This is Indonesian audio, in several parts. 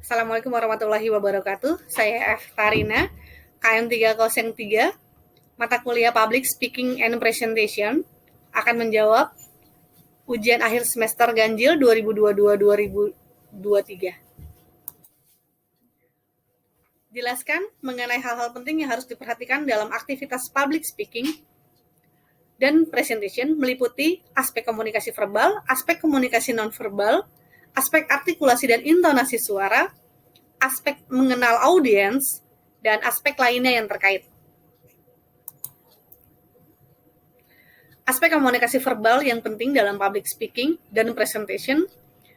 Assalamualaikum warahmatullahi wabarakatuh. Saya F. Tarina, KM 303, mata kuliah Public Speaking and Presentation, akan menjawab ujian akhir semester ganjil 2022-2023. Jelaskan mengenai hal-hal penting yang harus diperhatikan dalam aktivitas public speaking dan presentation meliputi aspek komunikasi verbal, aspek komunikasi nonverbal, aspek artikulasi dan intonasi suara, aspek mengenal audiens, dan aspek lainnya yang terkait. Aspek komunikasi verbal yang penting dalam public speaking dan presentation,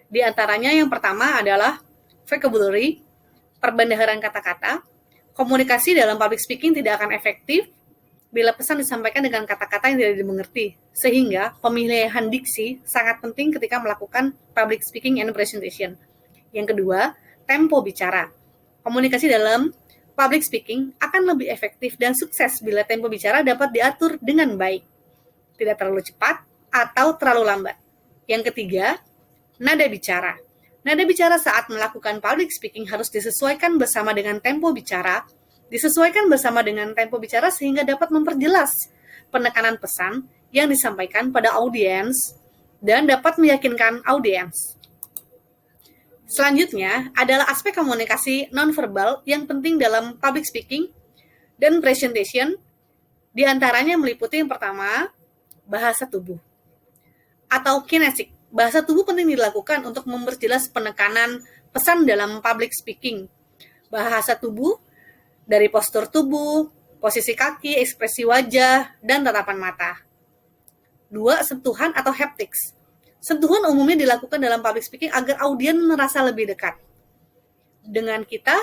diantaranya yang pertama adalah vocabulary, perbendaharaan kata-kata. Komunikasi dalam public speaking tidak akan efektif bila pesan disampaikan dengan kata-kata yang tidak dimengerti, sehingga pemilihan diksi sangat penting ketika melakukan public speaking and presentation. Yang kedua, tempo bicara. Komunikasi dalam public speaking akan lebih efektif dan sukses bila tempo bicara dapat diatur dengan baik, tidak terlalu cepat atau terlalu lambat. Yang ketiga, nada bicara. Nada bicara saat melakukan public speaking harus disesuaikan bersama dengan tempo bicara, sehingga dapat memperjelas penekanan pesan yang disampaikan pada audiens dan dapat meyakinkan audiens. Selanjutnya adalah aspek komunikasi nonverbal yang penting dalam public speaking dan presentation, diantaranya meliputi yang pertama, bahasa tubuh atau kinesik. Bahasa tubuh penting dilakukan untuk memperjelas penekanan pesan dalam public speaking. Bahasa tubuh dari postur tubuh, posisi kaki, ekspresi wajah, dan tatapan mata. 2. Sentuhan atau haptics. Sentuhan umumnya dilakukan dalam public speaking agar audiens merasa lebih dekat dengan kita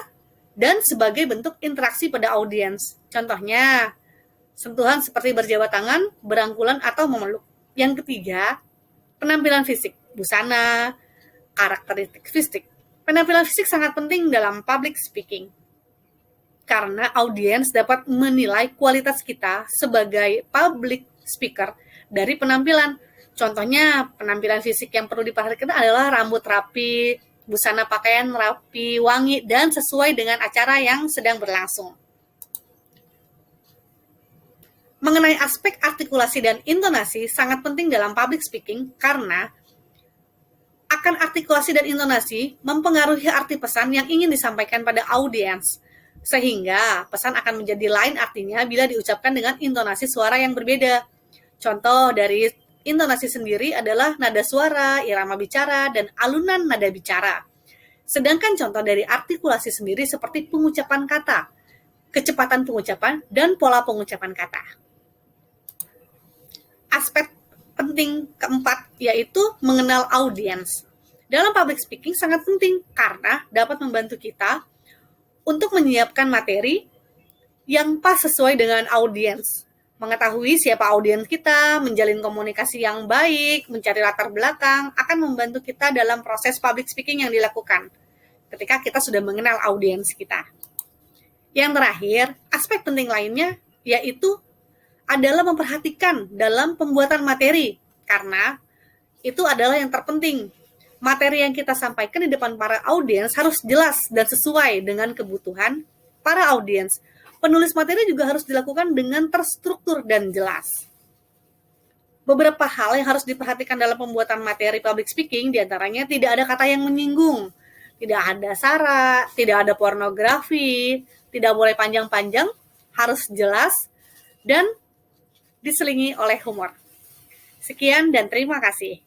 dan sebagai bentuk interaksi pada audiens. Contohnya, sentuhan seperti berjabat tangan, berangkulan, atau memeluk. Yang ketiga, penampilan fisik, busana, karakteristik fisik. Penampilan fisik sangat penting dalam public speaking, karena audiens dapat menilai kualitas kita sebagai public speaker dari penampilan. Contohnya, penampilan fisik yang perlu diperhatikan adalah rambut rapi, busana pakaian rapi, wangi, dan sesuai dengan acara yang sedang berlangsung. Mengenai aspek artikulasi dan intonasi sangat penting dalam public speaking karena akan artikulasi dan intonasi mempengaruhi arti pesan yang ingin disampaikan pada audiens, sehingga pesan akan menjadi lain artinya bila diucapkan dengan intonasi suara yang berbeda. Contoh dari intonasi sendiri adalah nada suara, irama bicara, dan alunan nada bicara. Sedangkan contoh dari artikulasi sendiri seperti pengucapan kata, kecepatan pengucapan, dan pola pengucapan kata. Aspek penting keempat yaitu mengenal audiens. Dalam public speaking sangat penting karena dapat membantu kita untuk menyiapkan materi yang pas sesuai dengan audiens, mengetahui siapa audiens kita, menjalin komunikasi yang baik, mencari latar belakang, akan membantu kita dalam proses public speaking yang dilakukan ketika kita sudah mengenal audiens kita. Yang terakhir, aspek penting lainnya yaitu adalah memperhatikan dalam pembuatan materi, karena itu adalah yang terpenting. Materi yang kita sampaikan di depan para audiens harus jelas dan sesuai dengan kebutuhan para audiens. Penulis materi juga harus dilakukan dengan terstruktur dan jelas. Beberapa hal yang harus diperhatikan dalam pembuatan materi public speaking, diantaranya tidak ada kata yang menyinggung, tidak ada sara, tidak ada pornografi, tidak boleh panjang-panjang, harus jelas, dan diselingi oleh humor. Sekian dan terima kasih.